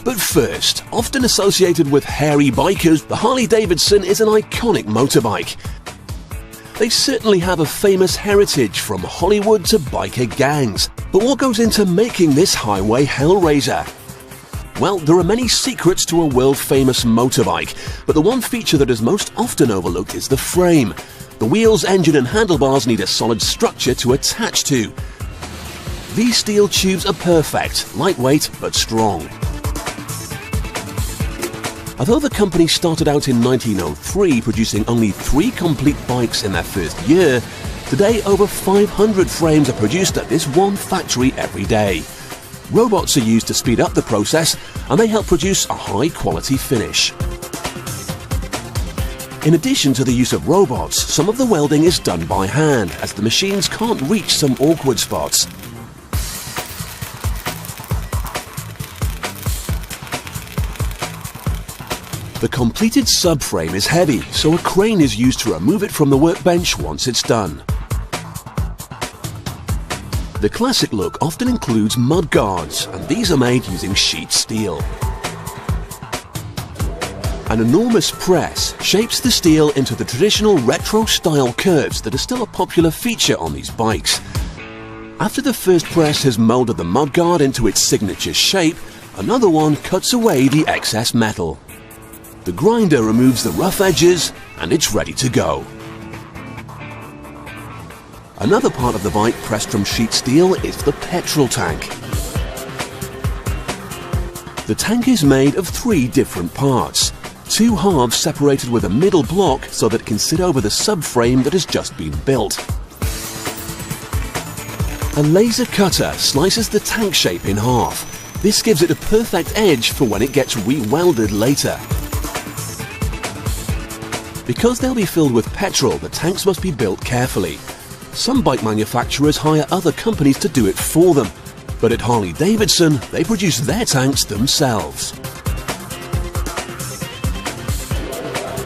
But first, often associated with hairy bikers, the Harley Davidson is an iconic motorbike. They certainly have a famous heritage from Hollywood to biker gangs. But what goes into making this highway hellraiser? Well, there are many secrets to a world-famous motorbike, but the one feature that is most often overlooked is the frame. The wheels, engine and handlebars need a solid structure to attach to. These steel tubes are perfect, lightweight but strong. Although the company started out in 1903 producing only 3 complete bikes in their first year, today over 500 frames are produced at this one factory every day. Robots are used to speed up the process, and they help produce a high-quality finish. In addition to the use of robots, some of the welding is done by hand, as the machines can't reach some awkward spots. The completed subframe is heavy, so a crane is used to remove it from the workbench once it's done. The classic look often includes mudguards, and these are made using sheet steel. An enormous press shapes the steel into the traditional retro-style curves that are still a popular feature on these bikes. After the first press has molded the mudguard into its signature shape, another one cuts away the excess metal. The grinder removes the rough edges, and it's ready to go. Another part of the bike pressed from sheet steel is the petrol tank. The tank is made of 3 different parts. 2 halves separated with a middle block so that it can sit over the subframe that has just been built. A laser cutter slices the tank shape in half. This gives it a perfect edge for when it gets re-welded later. Because they'll be filled with petrol, the tanks must be built carefully. Some bike manufacturers hire other companies to do it for them, but at Harley Davidson, they produce their tanks themselves.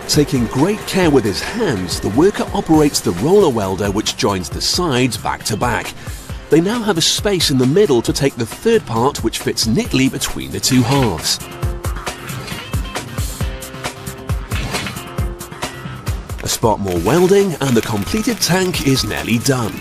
Taking great care with his hands, the worker operates the roller welder which joins the sides back to back. They now have a space in the middle to take the third part which fits neatly between the 2 halves. A spot more welding and the completed tank is nearly done.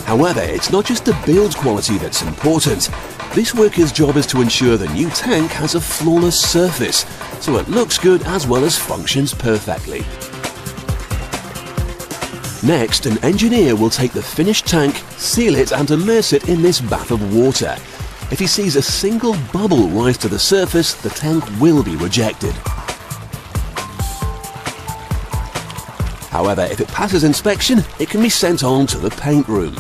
However, it's not just the build quality that's important. This worker's job is to ensure the new tank has a flawless surface, so it looks good as well as functions perfectly. Next, an engineer will take the finished tank, seal it and immerse it in this bath of water. If he sees a single bubble rise to the surface, the tank will be rejected. However, if it passes inspection, it can be sent on to the paint room.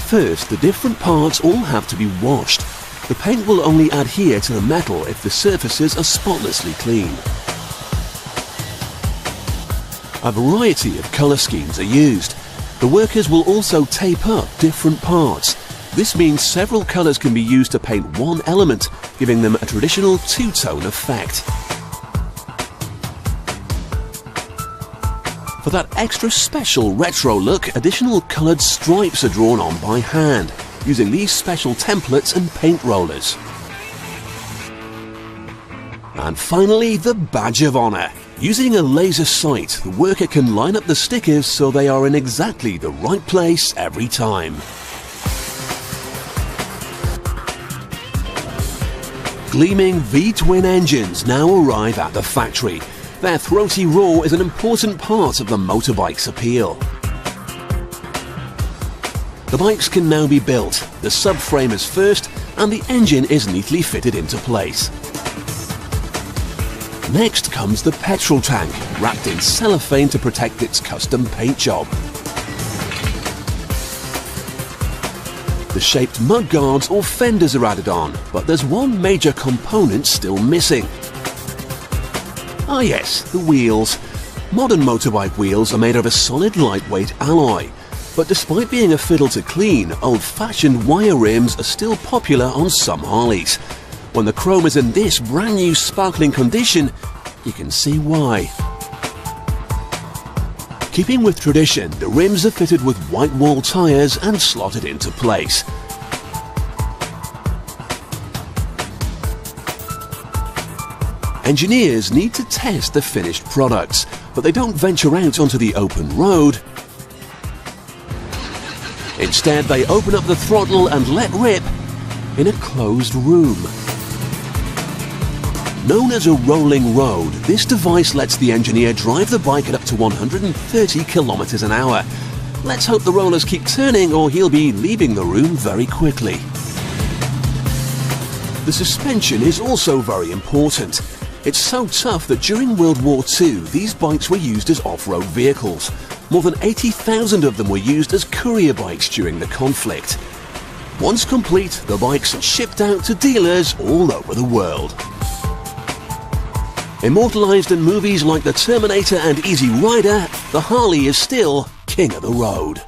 First, the different parts all have to be washed. The paint will only adhere to the metal if the surfaces are spotlessly clean. A variety of colour schemes are used. The workers will also tape up different parts. This means several colours can be used to paint one element, giving them a traditional 2-tone effect. For that extra special retro look, additional coloured stripes are drawn on by hand, using these special templates and paint rollers. And finally, the badge of honour. Using a laser sight, the worker can line up the stickers so they are in exactly the right place every time. Gleaming V-twin engines now arrive at the factory. Their throaty roar is an important part of the motorbike's appeal. The bikes can now be built. The subframe is first, and the engine is neatly fitted into place. Next comes the petrol tank, wrapped in cellophane to protect its custom paint job. The shaped mudguards or fenders are added on, but there's one major component still missing. Ah yes, the wheels. Modern motorbike wheels are made of a solid lightweight alloy, but despite being a fiddle to clean, old-fashioned wire rims are still popular on some Harleys. When the chrome is in this brand new sparkling condition, you can see why. Keeping with tradition, the rims are fitted with white wall tyres and slotted into place. Engineers need to test the finished products, but they don't venture out onto the open road. Instead, they open up the throttle and let rip in a closed room. Known as a rolling road, this device lets the engineer drive the bike at up to 130 kilometers an hour. Let's hope the rollers keep turning or he'll be leaving the room very quickly. The suspension is also very important. It's so tough that during World War II, these bikes were used as off-road vehicles. More than 80,000 of them were used as courier bikes during the conflict. Once complete, the bikes are shipped out to dealers all over the world. Immortalized in movies like the Terminator and Easy Rider, the Harley is still king of the road.